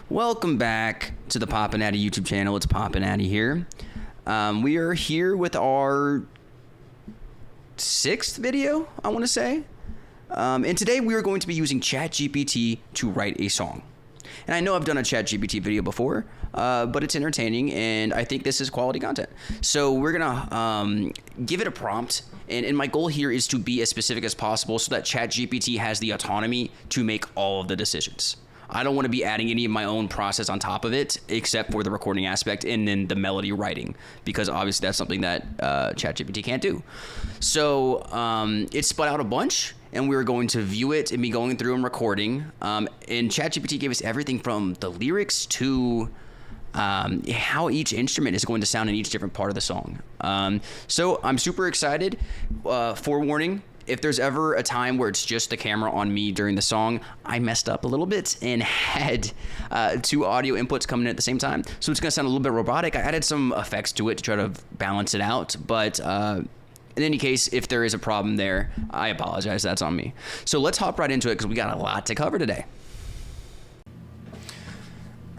Welcome back to the Poppin' Addy YouTube channel. It's Poppin' Addy here. We are here with our 6th video, I want to say. And today we are going to be using Chat GPT to write a song. And I know I've done a Chat GPT video before, but it's entertaining and I think this is quality content. So we're gonna give it a prompt, and my goal here is to be as specific as possible so that Chat GPT has the autonomy to make all of the decisions. I don't want to be adding any of my own process on top of it, except for the recording aspect and then the melody writing, because obviously that's something that ChatGPT can't do. So it spun out a bunch, and we were going to view it and be going through and recording. And ChatGPT gave us everything from the lyrics to how each instrument is going to sound in each different part of the song. So I'm super excited. Forewarning. If there's ever a time where it's just the camera on me during the song, I messed up a little bit and had 2 audio inputs coming in at the same time. So it's gonna sound a little bit robotic. I added some effects to it to try to balance it out. But in any case, if there is a problem there, I apologize, that's on me. So let's hop right into it because we got a lot to cover today.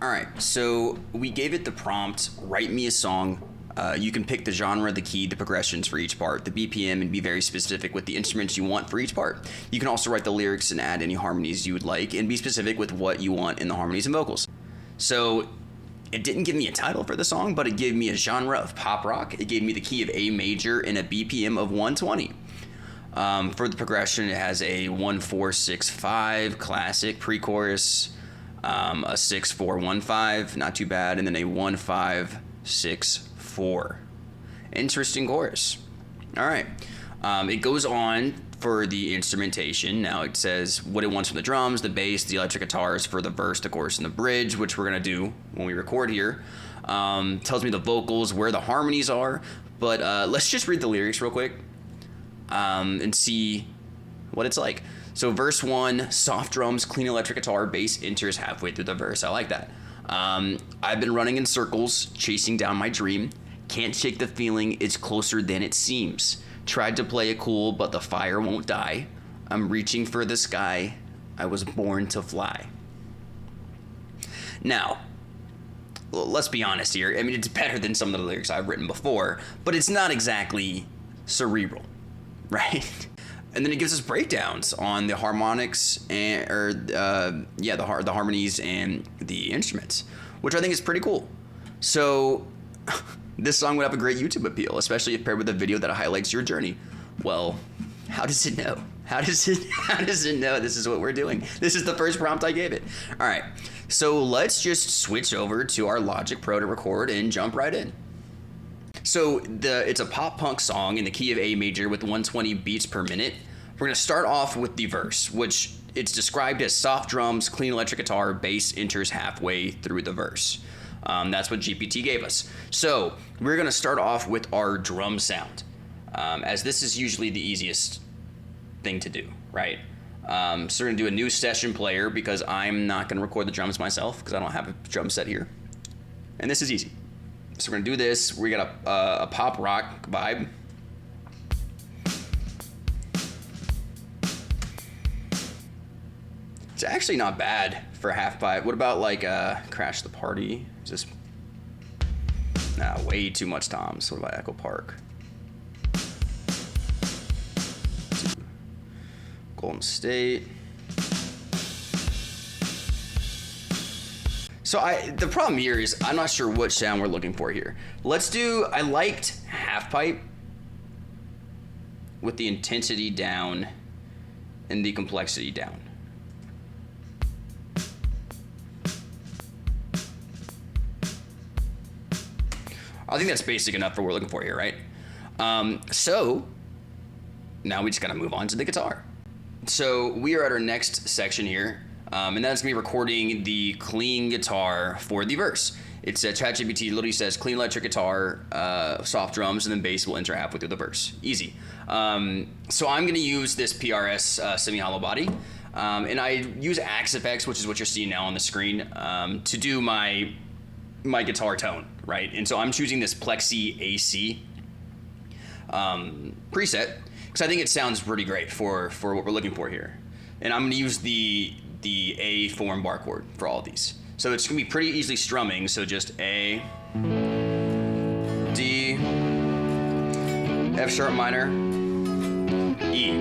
All right, so we gave it the prompt, write me a song. You can pick the genre, the key, the progressions for each part, the BPM, and be very specific with the instruments you want for each part. You can also write the lyrics and add any harmonies you would like and be specific with what you want in the harmonies and vocals. So it didn't give me a title for the song, but it gave me a genre of pop rock. It gave me the key of A major and a BPM of 120. For the progression, it has a 1-4-6-5 classic pre-chorus, a 6-4-1-5, not too bad, and then a 1-5-6-4. Interesting chorus. All right. It goes on for the instrumentation. Now it says what it wants from the drums, the bass, the electric guitars for the verse, the chorus, and the bridge, which we're going to do when we record here. Tells me the vocals, where the harmonies are. But let's just read the lyrics real quick and see what it's like. So verse 1, soft drums, clean electric guitar, bass enters halfway through the verse. I like that. I've been running in circles, chasing down my dream. Can't shake the feeling, it's closer than it seems. Tried to play it cool, but the fire won't die. I'm reaching for the sky. I was born to fly. Now, let's be honest here. I mean, it's better than some of the lyrics I've written before, but it's not exactly cerebral, right? And then it gives us breakdowns on the harmonics and, the harmonies and the instruments, which I think is pretty cool. So this song would have a great YouTube appeal, especially if paired with a video that highlights your journey. Well, how does it know? How does it know this is what we're doing? This is the first prompt I gave it. All right, so let's just switch over to our Logic Pro to record and jump right in. So it's a pop punk song in the key of A major with 120 beats per minute. We're gonna start off with the verse, which it's described as soft drums, clean electric guitar, bass enters halfway through the verse. That's what GPT gave us. So we're gonna start off with our drum sound, as this is usually the easiest thing to do, right? So we're gonna do a new session player because I'm not gonna record the drums myself because I don't have a drum set here. And this is easy. So we're gonna do this. We got a pop rock vibe. It's actually not bad for a half pipe. What about like Crash the Party? Just way too much toms. What about Echo Park? Golden State. So the problem here is I'm not sure what sound we're looking for here. I liked half pipe with the intensity down and the complexity down. I think that's basic enough for what we're looking for here, right? So now we just gotta move on to the guitar. So we are at our next section here, and that's gonna be recording the clean guitar for the verse. It's ChatGPT literally says clean electric guitar, soft drums, and then bass will enter halfway through the verse. Easy. So I'm gonna use this PRS semi-hollow body, and I use Axe Effects, which is what you're seeing now on the screen, to do my guitar tone, right? And so I'm choosing this Plexi AC preset because I think it sounds pretty great for what we're looking for here. And I'm gonna use the A form bar chord for all of these. So it's gonna be pretty easily strumming. So just A, D, F sharp minor, E.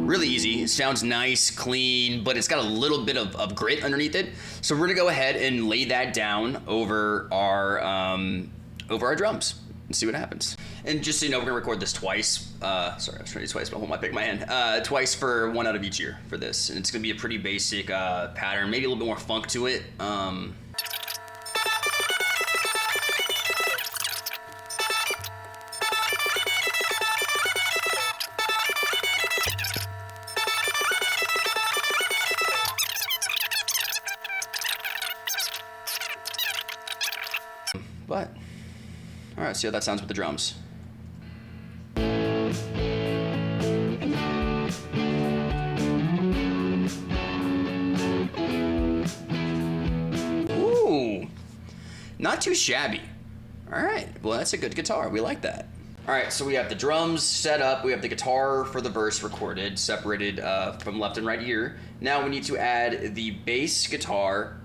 Really easy. It sounds nice, clean, but it's got a little bit of grit underneath it. So we're gonna go ahead and lay that down over our drums and see what happens. And just so you know, we're gonna record this twice. Sorry, I was trying to do twice, but hold my pick in my hand. Twice for one out of each ear for this. And it's gonna be a pretty basic pattern, maybe a little bit more funk to it. But, all right, see how that sounds with the drums. Ooh, not too shabby. All right, well, that's a good guitar. We like that. All right, so we have the drums set up. We have the guitar for the verse recorded, separated from left and right ear. Now we need to add the bass guitar,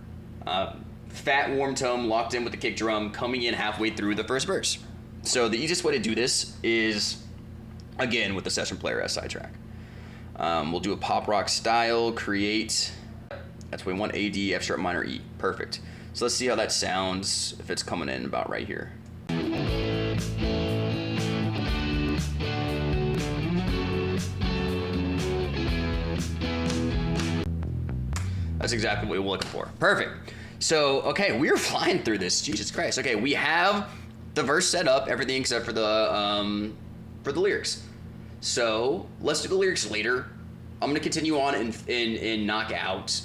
fat warm tone locked in with the kick drum coming in halfway through the first verse. So the easiest way to do this is, again, with the session player as sidetrack. We'll do a pop rock style, create. That's what we want, A, D, F sharp minor, E. Perfect. So let's see how that sounds if it's coming in about right here. That's exactly what we were looking for. Perfect. So, okay, we're flying through this. Jesus Christ. Okay, we have the verse set up, everything except for the lyrics. So let's do the lyrics later. I'm gonna continue on and knock out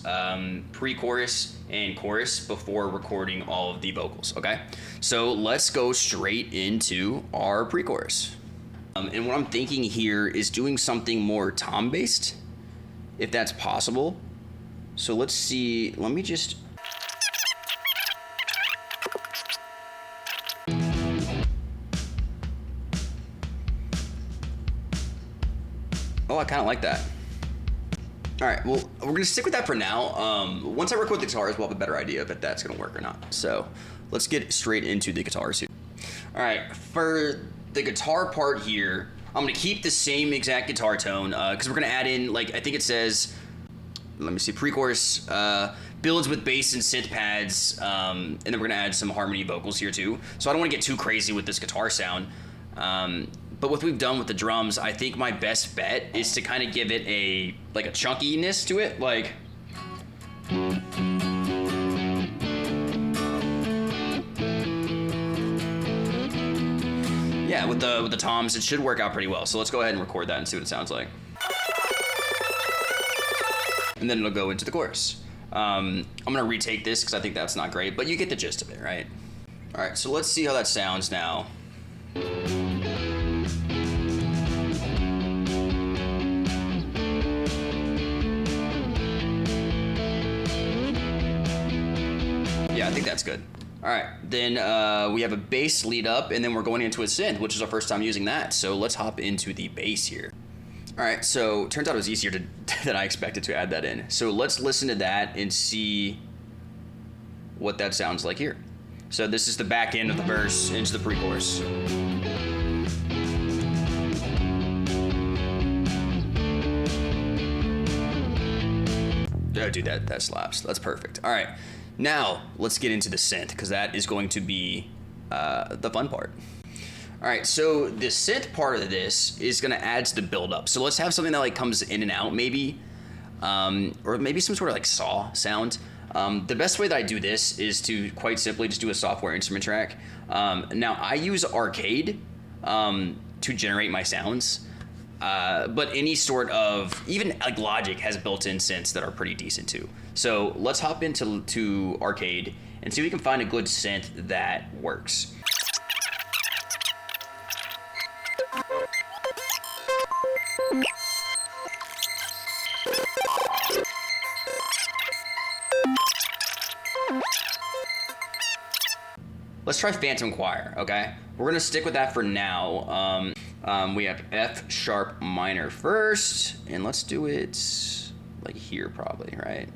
pre-chorus and chorus before recording all of the vocals. Okay, so let's go straight into our pre-chorus. And what I'm thinking here is doing something more tom-based, if that's possible. So let's see. Let me just. Oh, I kind of like that. All right, well, we're gonna stick with that for now. Once I record the guitars, we'll have a better idea if that's gonna work or not. So let's get straight into the guitars here. All right, for the guitar part here, I'm gonna keep the same exact guitar tone because we're gonna add in, like, I think it says, let me see, pre-chorus, builds with bass and synth pads, and then we're gonna add some harmony vocals here too. So I don't wanna get too crazy with this guitar sound. But what we've done with the drums, I think my best bet is to kind of give it a chunkiness to it, like. Yeah, with the toms, it should work out pretty well. So let's go ahead and record that and see what it sounds like. And then it'll go into the chorus. I'm gonna retake this because I think that's not great, but you get the gist of it, right? All right, so let's see how that sounds now. Yeah, I think that's good. All right, then we have a bass lead up, and then we're going into a synth, which is our first time using that. So let's hop into the bass here. All right, so turns out it was easier than I expected to add that in. So let's listen to that and see what that sounds like here. So this is the back end of the verse into the pre-chorus. Oh, dude, that slaps. That's perfect. All right, now let's get into the synth because that is going to be the fun part. All right, so the synth part of this is gonna add to the build-up. So let's have something that like comes in and out maybe, or maybe some sort of like saw sound. The best way that I do this is to quite simply just do a software instrument track. Now I use Arcade to generate my sounds, but any sort of, even like Logic has built-in synths that are pretty decent too. So let's hop into Arcade and see if we can find a good synth that works. Let's try Phantom Choir, okay? We're gonna stick with that for now. We have F sharp minor first, and let's do it like here probably, right?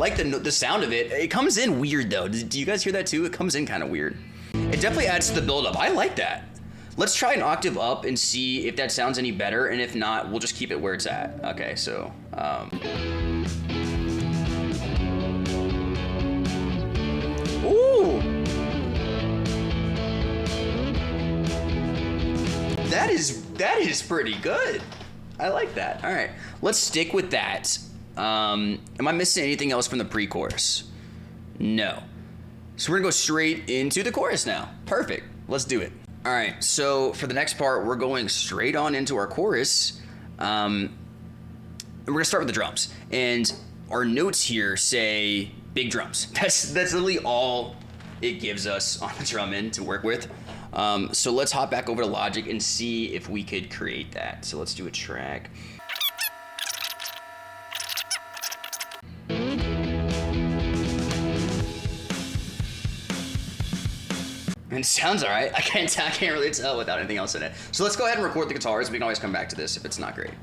like the sound of it. It comes in weird though. Do you guys hear that too? It comes in kind of weird. It definitely adds to the build-up. I like that. Let's try an octave up and see if that sounds any better, and if not, we'll just keep it where it's at. Okay, so. Ooh! That is pretty good. I like that. All right, let's stick with that. Am I missing anything else from the pre-chorus? No. So we're gonna go straight into the chorus now. Perfect. Let's do it. All right, so for the next part, we're going straight on into our chorus. And we're gonna start with the drums. And our notes here say big drums. That's literally all it gives us on the drum end to work with. So let's hop back over to Logic and see if we could create that. So let's do a track. And it sounds all right. I can't really tell without anything else in it. So let's go ahead and record the guitars. We can always come back to this if it's not great.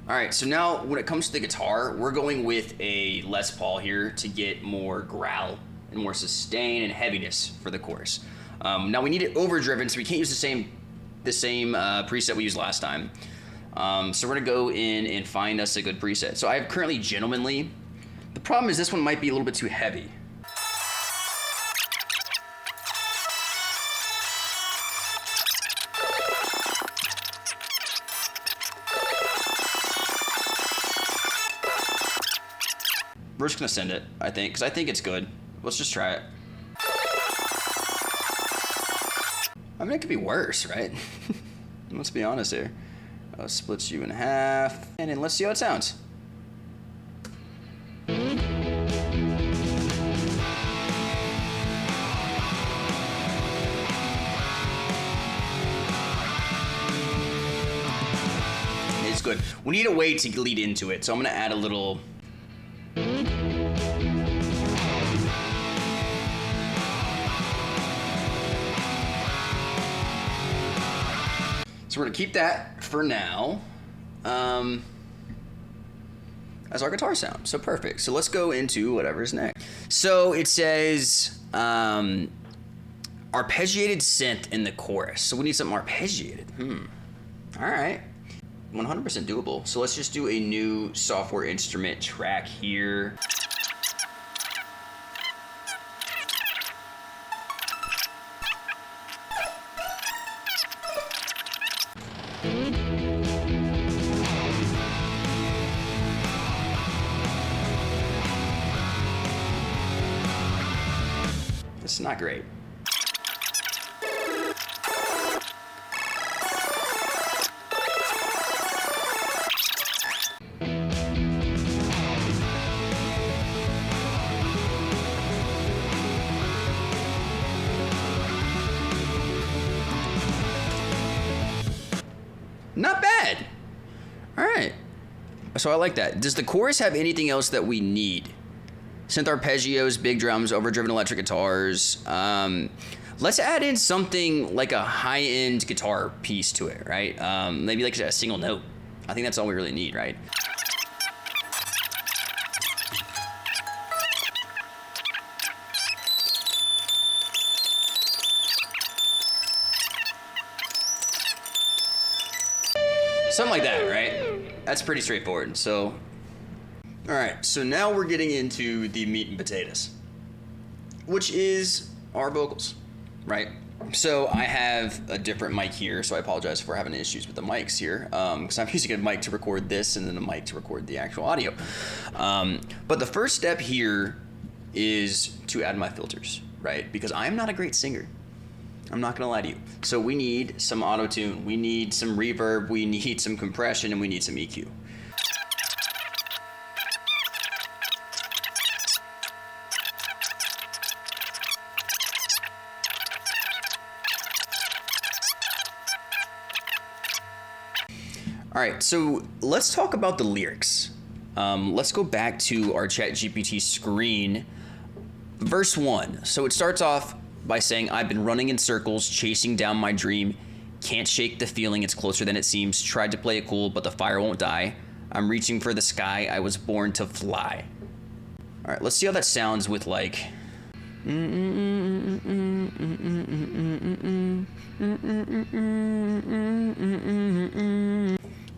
All right, so now when it comes to the guitar, we're going with a Les Paul here to get more growl and more sustain and heaviness for the chorus. Now we need it overdriven, so we can't use the same preset we used last time. So we're gonna go in and find us a good preset. So I have currently Gentlemanly. The problem is this one might be a little bit too heavy. We're just gonna send it, I think, because I think it's good. Let's just try it. I mean, it could be worse, right? Let's be honest here. Splits you in half, and then let's see how it sounds. It's good. We need a way to lead into it, so I'm gonna add a little. So we're gonna keep that for now as our guitar sound. So perfect. So let's go into whatever's next. So it says arpeggiated synth in the chorus. So we need something arpeggiated. All right. 100% doable. So let's just do a new software instrument track here. It's not great. Not bad. All right. So I like that. Does the chorus have anything else that we need? Synth arpeggios, big drums, overdriven electric guitars. Let's add in something like a high-end guitar piece to it, right? Maybe like a single note. I think that's all we really need, right? Something like that, right? That's pretty straightforward. So, all right, so now we're getting into the meat and potatoes, which is our vocals, right? So I have a different mic here, so I apologize for having issues with the mics here, because I'm using a mic to record this and then a mic to record the actual audio. But the first step here is to add my filters, right? Because I'm not a great singer. I'm not gonna lie to you. So we need some auto-tune, we need some reverb, we need some compression, and we need some EQ. All right, so let's talk about the lyrics. Let's go back to our Chat GPT screen. Verse 1. So it starts off by saying, I've been running in circles, chasing down my dream. Can't shake the feeling, it's closer than it seems. Tried to play it cool, but the fire won't die. I'm reaching for the sky, I was born to fly. All right, let's see how that sounds with like.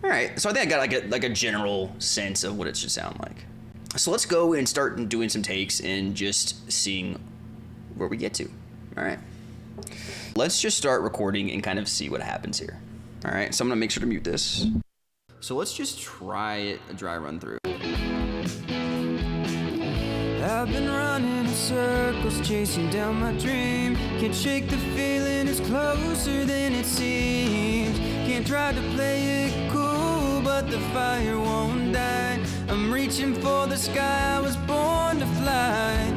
All right, so I think I got like a general sense of what it should sound like. So let's go and start doing some takes and just seeing where we get to. All right, let's just start recording and kind of see what happens here. All right, so I'm gonna make sure to mute this. So let's just try a dry run through. I've been running in circles, chasing down my dream. Can't shake the feeling, it's closer than it seems. Can't try to play it cool, but the fire won't die. I'm reaching for the sky, I was born to fly.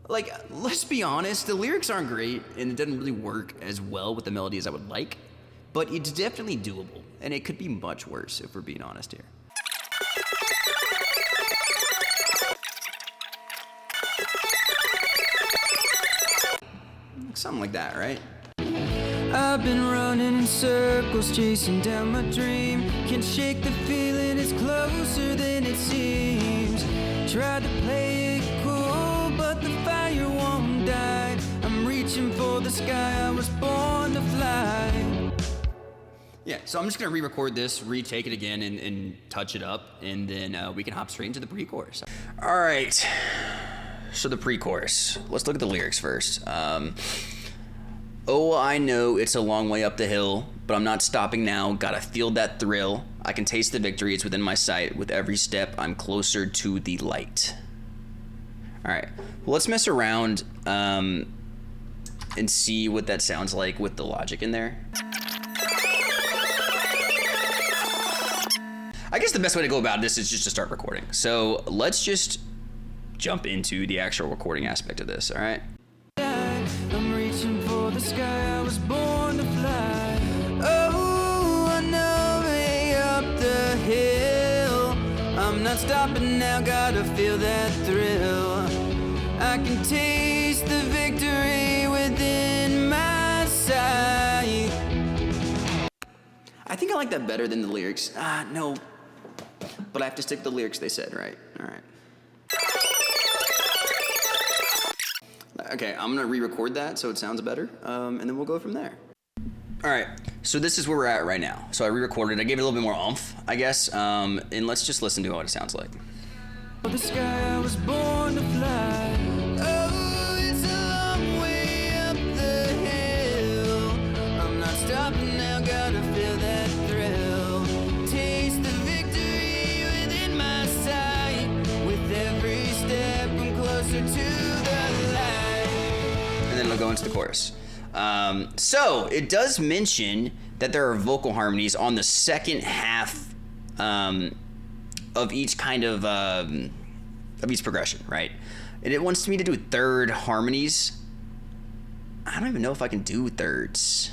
Like, let's be honest, the lyrics aren't great, and it doesn't really work as well with the melody as I would like, but it's definitely doable, and it could be much worse if we're being honest here. Something like that, right? I've been running in circles, chasing down my dream. Can't shake the feeling, it's closer than it seems. Tried to play it cool, but the fire won't die. I'm reaching for the sky, I was born to fly. Yeah, so I'm just gonna re-record this, retake it again, and touch it up, and then we can hop straight into the pre-chorus. All right, so the pre-chorus. Let's look at the lyrics first. Oh, I know it's a long way up the hill, but I'm not stopping now. Gotta feel that thrill. I can taste the victory, it's within my sight. With every step, I'm closer to the light. All right, well, let's mess around and see what that sounds like with the logic in there. I guess the best way to go about this is just to start recording. So let's just jump into the actual recording aspect of this, all right? I'm reaching for the sky, I was born to fly. Oh, I know way up the hill. I'm not stopping now, gotta feel that thrill. I can taste the victory within my sight. I think I like that better than the lyrics. No, but I have to stick to the lyrics they said, right? All right. Okay, I'm gonna re-record that so it sounds better, and then we'll go from there. All right, so this is where we're at right now. So I re-recorded, I gave it a little bit more oomph, I guess, and let's just listen to what it sounds like. The sky, I was born to fly. Oh, it's a long way up the hill. I'm not stopping now, gotta feel that thrill. Taste the victory within my sight. With every step, I'm closer to the light. And then it'll go into the chorus. So it does mention that there are vocal harmonies on the second half of each kind of each progression, right? And it wants me to do third harmonies. I don't even know if I can do thirds.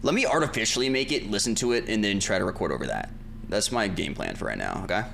Let me artificially make it, listen to it, and then try to record over that. That's my game plan for right now, okay?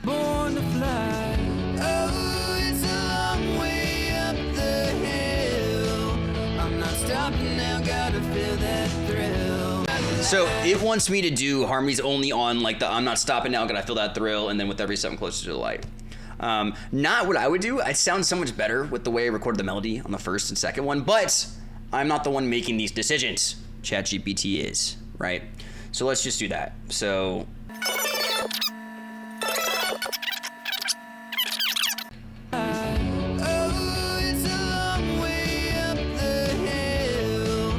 Born to fly. Oh, it's a long way up the hill. I'm not stopping now, gotta feel that thrill. So it wants me to do harmonies only on like the I'm not stopping now, gotta feel that thrill, and then with every step I'm closer to the light. Not what I would do. It sounds so much better with the way I recorded the melody on the first and second one, but I'm not the one making these decisions. Chat GPT is, right? So let's just do that. So Oh, it's a long way up the hill.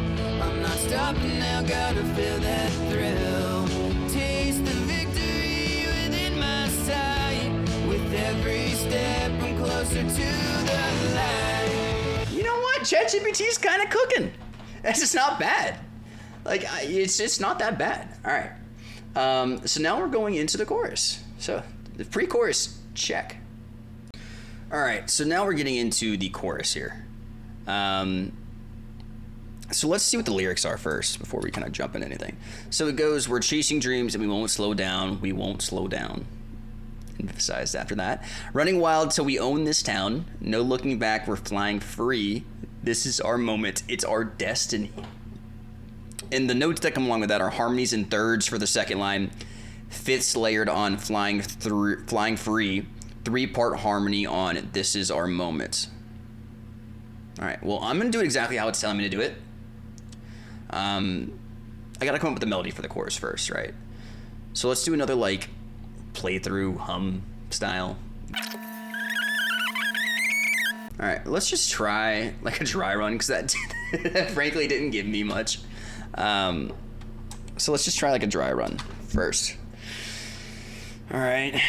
I'm not stopping now, gotta feel that thrill. Taste the victory within my sight. With every step, I'm closer to the light. you know what? Chat GPT is kind of cooking. It's just not bad. Like it's not that bad. All right. So now we're going into the chorus. So the pre-chorus, check. All right. So now we're getting into the chorus here. So let's see what the lyrics are first before we kind of jump into anything. So it goes, we're chasing dreams and we won't slow down. We won't slow down. Emphasized after that. Running wild till we own this town. No looking back, we're flying free. This is our moment. It's our destiny. And the notes that come along with that are harmonies and thirds for the second line. Fifths layered on flying free. 3-part harmony on this is our moment. All right, well, I'm going to do it exactly how it's telling me to do it. I got to come up with a melody for the chorus first, right? So let's do another, like, playthrough hum style. All right, let's just try, like, a dry run, because that frankly didn't give me much. So let's just try, like, a dry run first. All right.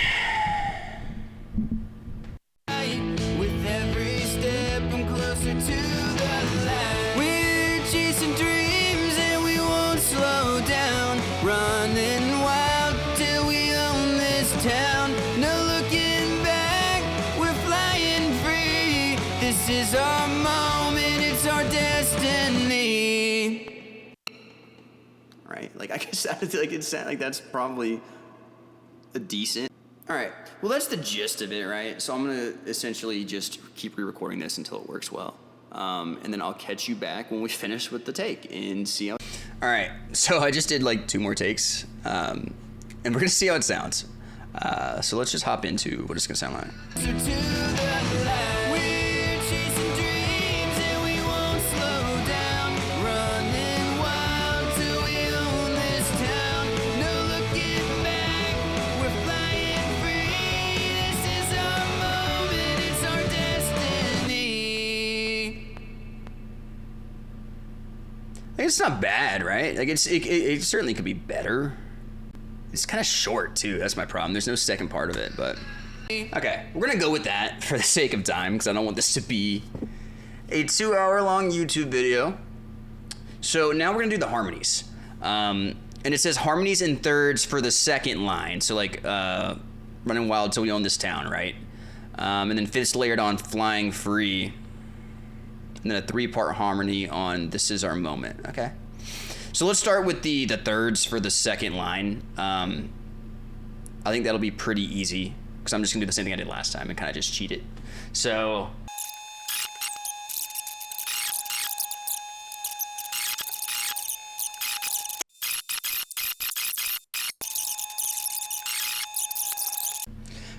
With every step I'm closer to the light. We're chasing dreams and we won't slow down. Running wild till we own this town. No looking back, we're flying free. This is our moment, it's our destiny. Right, like I guess like that's probably a decent. All right, well that's the gist of it, right? So I'm gonna essentially just keep re-recording this until it works well, and then I'll catch you back when we finish with the take and see how. All right, so I just did like 2 more takes, and we're gonna see how it sounds. So let's just hop into what it's gonna sound like. It's not bad, right? Like it certainly could be better. It's kind of short too. That's my problem. There's no second part of it, but okay, we're gonna go with that for the sake of time because I don't want this to be a 2-hour-long YouTube video. So now we're gonna do the harmonies, and it says harmonies in thirds for the second line. So like running wild till we own this town, right? And then fifths layered on flying free. And then a 3-part harmony on this is our moment, okay? So let's start with the thirds for the second line. I think that'll be pretty easy because I'm just gonna do the same thing I did last time and kind of just cheat it. So.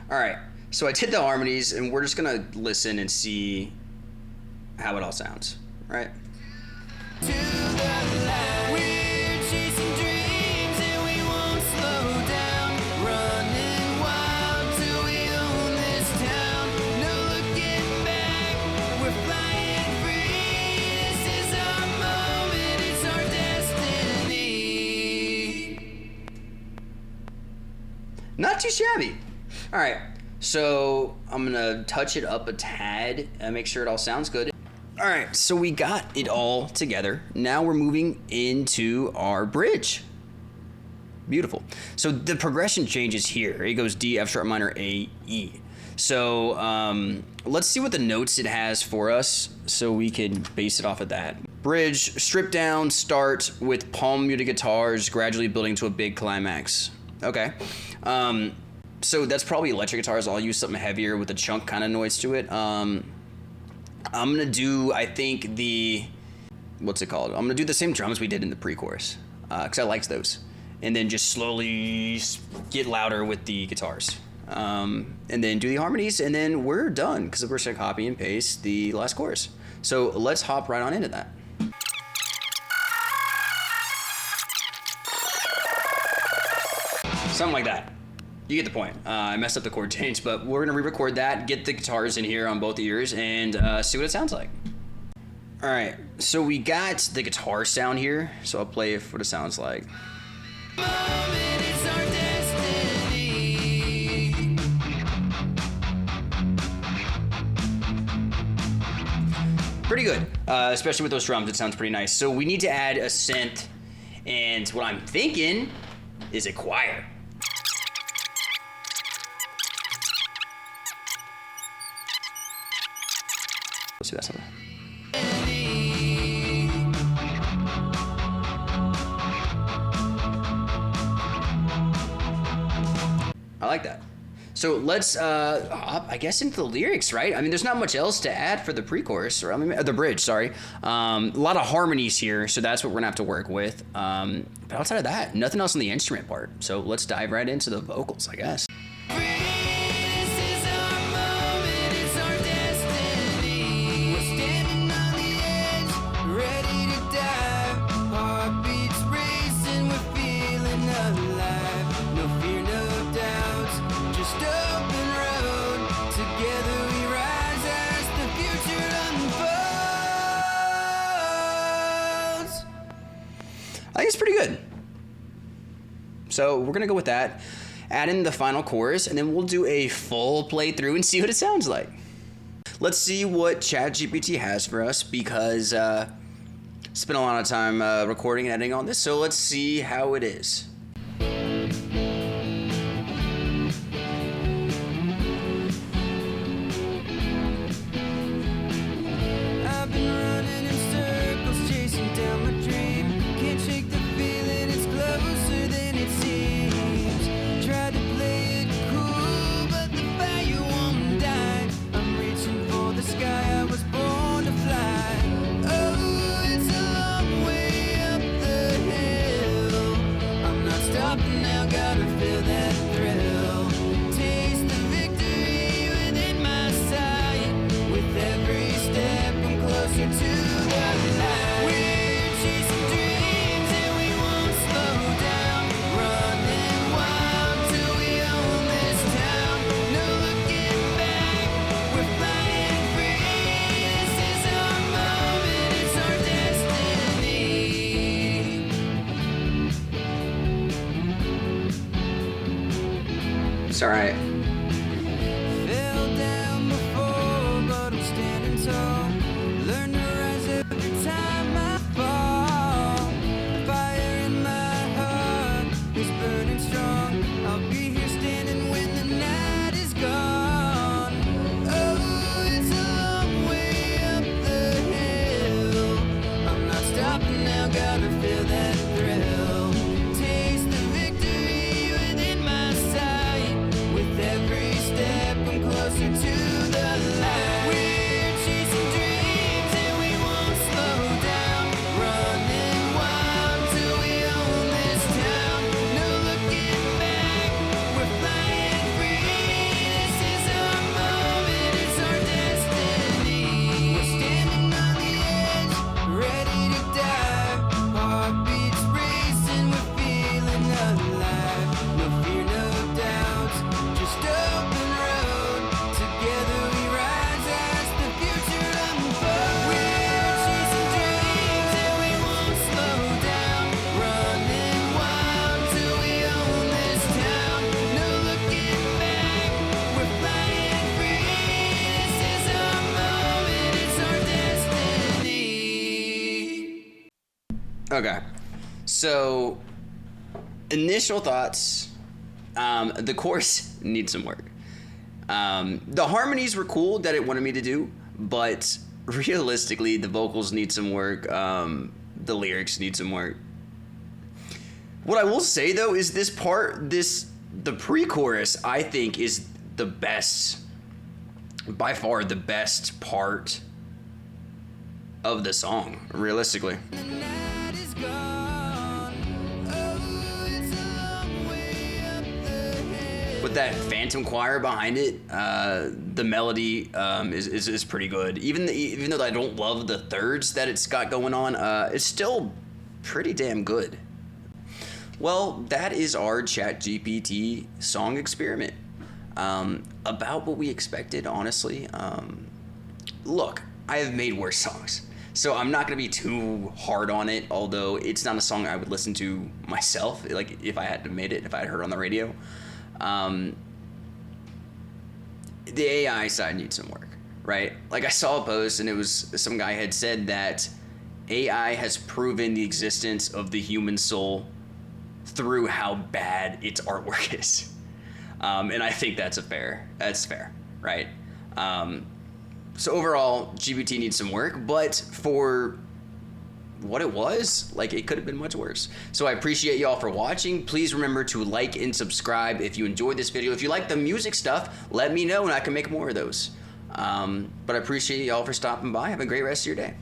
All right, so I did the harmonies and we're just gonna listen and see how it all sounds, right? To the light. We're chasing dreams and we won't slow down. Running wild till we own this town. No looking back, we're flying free. This is our moment, it's our destiny. Not too shabby. All right, so I'm gonna touch it up a tad and make sure it all sounds good. All right, so we got it all together. Now we're moving into our bridge. Beautiful. So the progression changes here. It goes D, F sharp minor, A, E. So let's see what the notes it has for us so we can base it off of that. Bridge, strip down, start with palm muted guitars, gradually building to a big climax. Okay. So that's probably electric guitars. I'll use something heavier with a chunk kind of noise to it. I'm gonna do, I think what's it called? I'm gonna do the same drums we did in the pre-chorus, because I liked those. And then just slowly get louder with the guitars. And then do the harmonies, and then we're done, because we're just gonna copy and paste the last chorus. So let's hop right on into that. Something like that. You get the point. I messed up the chord change, but we're gonna re-record that, get the guitars in here on both ears, and see what it sounds like. All right, so we got the guitar sound here, so I'll play what it sounds like. Moment, it's our destiny. Pretty good, especially with those drums, it sounds pretty nice. So we need to add a synth, and what I'm thinking is a choir. Let's see that something. I like that. So let's hop, I guess, into the lyrics, right? I mean, there's not much else to add for the pre-chorus, or I mean, the bridge, sorry. A lot of harmonies here, so that's what we're gonna have to work with. But outside of that, nothing else on the instrument part. So let's dive right into the vocals, I guess. I think it's pretty good. So we're gonna go with that, add in the final chorus, and then we'll do a full playthrough and see what it sounds like. Let's see what Chat GPT has for us, because spent a lot of time recording and editing on this, so let's see how it is. I've been running in circles, chasing down my dream. Can't shake the feeling, it's closer than it seems. Tried to play it cool, but the fire won't die. I'm reaching for the sky, I was born to fly. Oh, it's a long way up the hill. I'm not stopping now, gotta feel that thrill. Taste the victory within my sight. With every step, I'm closer to the light. We're chasing dreams and we won't slow down. Running wild till we own this town. No looking back, we're flying free. This is our moment, it's our destiny. It's all right. Fell down before, but I'm standing tall. Learn to rise every time I fall. The fire in my heart is burning strong. I'll be here standing when the night is gone. Oh, it's a long way up the hill. I'm not stopping now, gotta feel that thrill. Taste the victory within my sight. With every step, I'm closer to the light. We're chasing dreams and we won't slow down. Running wild till we own this town. No looking back, we're flying free. This is our moment, it's our destiny. We're standing on the edge, ready to dive. Heartbeats racing, we're feeling alive. No fear, no doubts, just open road. Together we rise as the future unfolds. We're chasing dreams and we won't slow down. Running wild till we own this town. No looking back, we're flying free. This is our moment, it's our destiny. Okay, so initial thoughts. The chorus needs some work. The harmonies were cool that it wanted me to do, but realistically, the vocals need some work. The lyrics need some work. What I will say though is this part, the pre-chorus, I think is the best, by far the best part of the song, realistically. The night is gone. Oh, it's a long way up the hill. With that phantom choir behind it, the melody is pretty good. Even though I don't love the thirds that it's got going on, it's still pretty damn good. Well, that is our Chat GPT song experiment. About what we expected, honestly. Look, I have made worse songs, so I'm not gonna be too hard on it. Although it's not a song I would listen to myself, like if I had made it, if I had heard it on the radio. The AI side needs some work, right? Like I saw a post and it was some guy had said that AI has proven the existence of the human soul through how bad its artwork is. And I think that's fair, right? So overall, GPT needs some work, but for what it was, like it could have been much worse. So I appreciate y'all for watching. Please remember to like and subscribe if you enjoyed this video. If you like the music stuff, let me know and I can make more of those. But I appreciate y'all for stopping by. Have a great rest of your day.